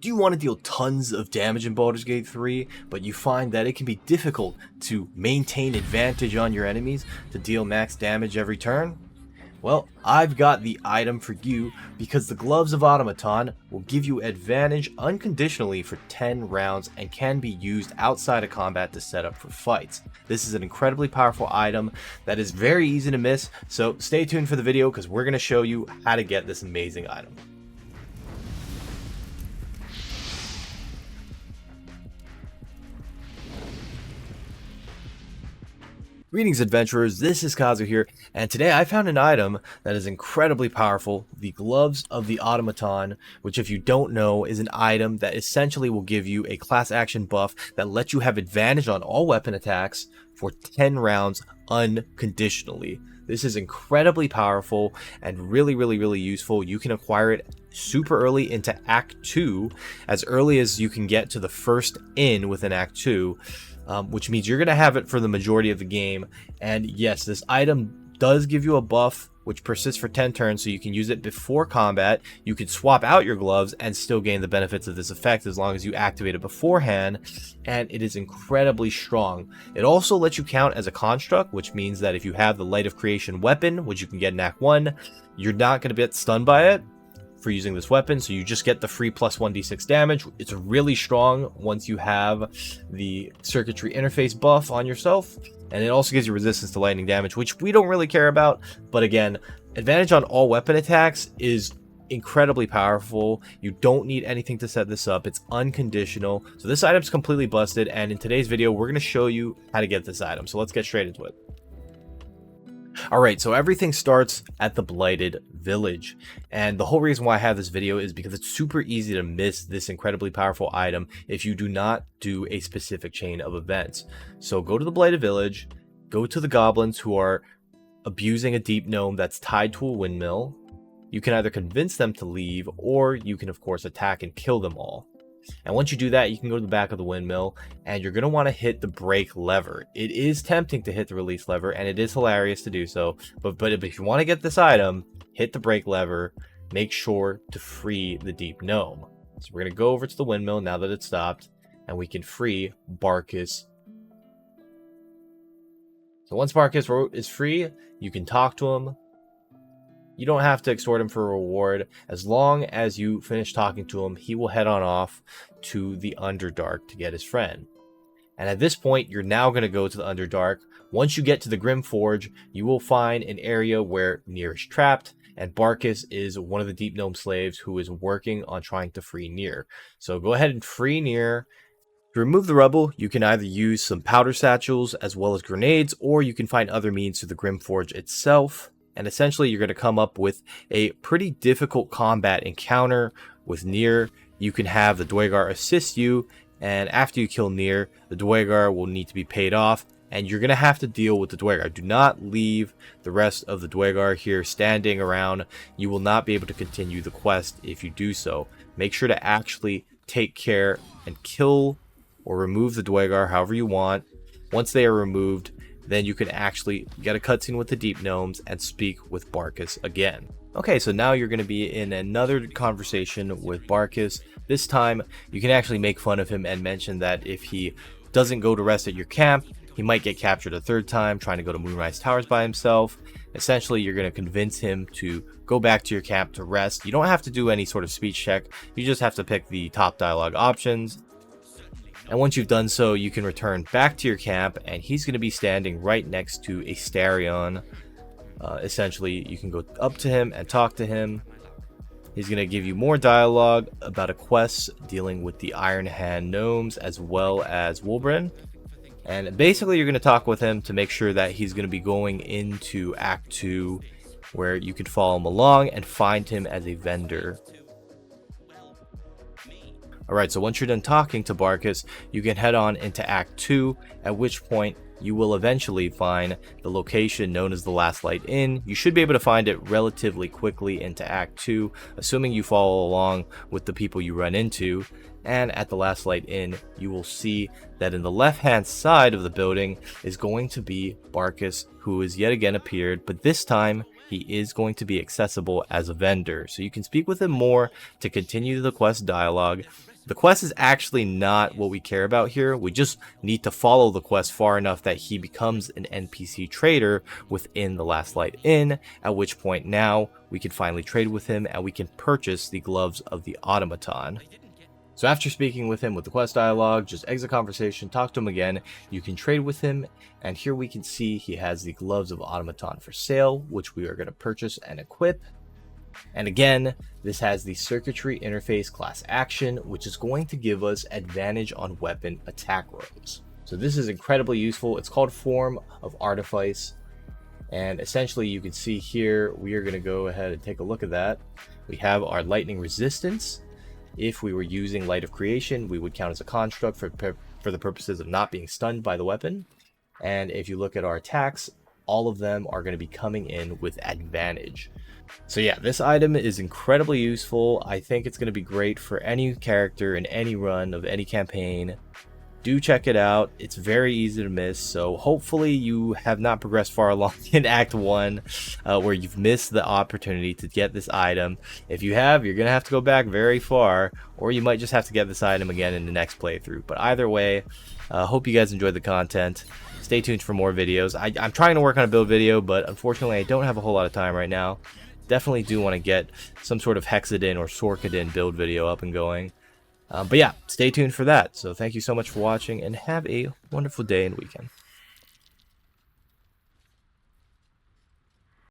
Do you want to deal tons of damage in Baldur's Gate 3, but you find that it can be difficult to maintain advantage on your enemies to deal max damage every turn? Well, I've got the item for you, because the Gloves of Automaton will give you advantage unconditionally for 10 rounds and can be used outside of combat to set up for fights. This is an incredibly powerful item that is very easy to miss, so stay tuned for the video because we're going to show you how to get this amazing item. Greetings adventurers, this is Kazu here, and today I found an item that is incredibly powerful, the Gloves of the Automaton, which if you don't know is an item that essentially will give you a class action buff that lets you have advantage on all weapon attacks for 10 rounds unconditionally. This is incredibly powerful and really useful. You can acquire it super early into Act 2, as early as you can get to the first inn within Act 2. Which means you're going to have it for the majority of the game. And yes, this item does give you a buff which persists for 10 turns, so you can use it before combat. You can swap out your gloves and still gain the benefits of this effect as long as you activate it beforehand, and it is incredibly strong. It also lets you count as a construct, which means that if you have the Light of Creation weapon, which you can get in Act 1, you're not going to get stunned by it for using this weapon, so you just get the free plus 1d6 damage. It's really strong once you have the circuitry interface buff on yourself, and it also gives you resistance to lightning damage, which we don't really care about. But again, advantage on all weapon attacks is incredibly powerful. You don't need anything to set this up. It's unconditional. So this item's completely busted, and in today's video we're going to show you how to get this item. So let's get straight into it. Alright, so everything starts at the Blighted Village, and the whole reason why I have this video is because it's super easy to miss this incredibly powerful item if you do not do a specific chain of events. So go to the Blighted Village, go to the goblins who are abusing a deep gnome that's tied to a windmill. You can either convince them to leave, or you can of course attack and kill them all. And once you do that, you can go to the back of the windmill, and you're going to want to hit the brake lever. It is tempting to hit the release lever, and it is hilarious to do so, but if you want to get this item, hit the brake lever. Make sure to free the deep gnome. So we're going to go over to the windmill now that it's stopped, and we can free Barcus. So once Barcus is free, you can talk to him. You don't have to extort him for a reward. As long as you finish talking to him, he will head on off to the Underdark to get his friend. And at this point, you're now going to go to the Underdark. Once you get to the Grymforge, you will find an area where Nier is trapped, and Barcus is one of the Deep Gnome slaves who is working on trying to free Nier. So go ahead and free Nier. To remove the rubble, you can either use some powder satchels as well as grenades, or you can find other means through the Grymforge itself. And essentially, you're going to come up with a pretty difficult combat encounter with Nier. You can have the Dwegar assist you, and after you kill Nier, the Dwegar will need to be paid off, and you're going to have to deal with the Dwegar. Do not leave the rest of the Dwegar here standing around. You will not be able to continue the quest if you do so. Make sure to actually take care and kill or remove the Dwegar however you want. Once they are removed, then you can actually get a cutscene with the Deep Gnomes and speak with Barcus again. Okay, so now you're going to be in another conversation with Barcus. This time, you can actually make fun of him and mention that if he doesn't go to rest at your camp, he might get captured a third time trying to go to Moonrise Towers by himself. Essentially, you're going to convince him to go back to your camp to rest. You don't have to do any sort of speech check. You just have to pick the top dialogue options. And once you've done so, you can return back to your camp, and he's going to be standing right next to Astarion. Essentially, you can go up to him and talk to him. He's going to give you more dialogue about a quest dealing with the Iron Hand gnomes as well as Wolbrin. And basically, you're going to talk with him to make sure that he's going to be going into Act 2, where you can follow him along and find him as a vendor. Alright, so once you're done talking to Barcus, you can head on into Act 2, at which point you will eventually find the location known as the Last Light Inn. You should be able to find it relatively quickly into Act 2, assuming you follow along with the people you run into. And at the Last Light Inn, you will see that in the left-hand side of the building is going to be Barcus, who has yet again appeared, but this time he is going to be accessible as a vendor. So you can speak with him more to continue the quest dialogue. The quest is actually not what we care about here. We just need to follow the quest far enough that he becomes an NPC trader within the Last Light Inn, at which point now we can finally trade with him and we can purchase the gloves of the Automaton. So after speaking with him with the quest dialogue, just exit conversation, talk to him again, you can trade with him, and here we can see he has the gloves of Automaton for sale, which we are going to purchase and equip. And again, this has the circuitry interface class action, which is going to give us advantage on weapon attack rolls. So this is incredibly useful. It's called Form of Artifice, and essentially you can see here, we are going to go ahead and take a look at that. We have our lightning resistance. If we were using Light of Creation, we would count as a construct for the purposes of not being stunned by the weapon. And if you look at our attacks, all of them are going to be coming in with advantage. So yeah, this item is incredibly useful. I think it's going to be great for any character in any run of any campaign. Do check it out. It's very easy to miss, so hopefully you have not progressed far along in Act 1 where you've missed the opportunity to get this item. If you have, you're going to have to go back very far, or you might just have to get this item again in the next playthrough. But either way, hope you guys enjoyed the content. Stay tuned for more videos. I'm trying to work on a build video, but unfortunately I don't have a whole lot of time right now. Definitely do want to get some sort of Hexadin or Sorkadin build video up and going. But yeah, stay tuned for that. So thank you so much for watching, and have a wonderful day and weekend.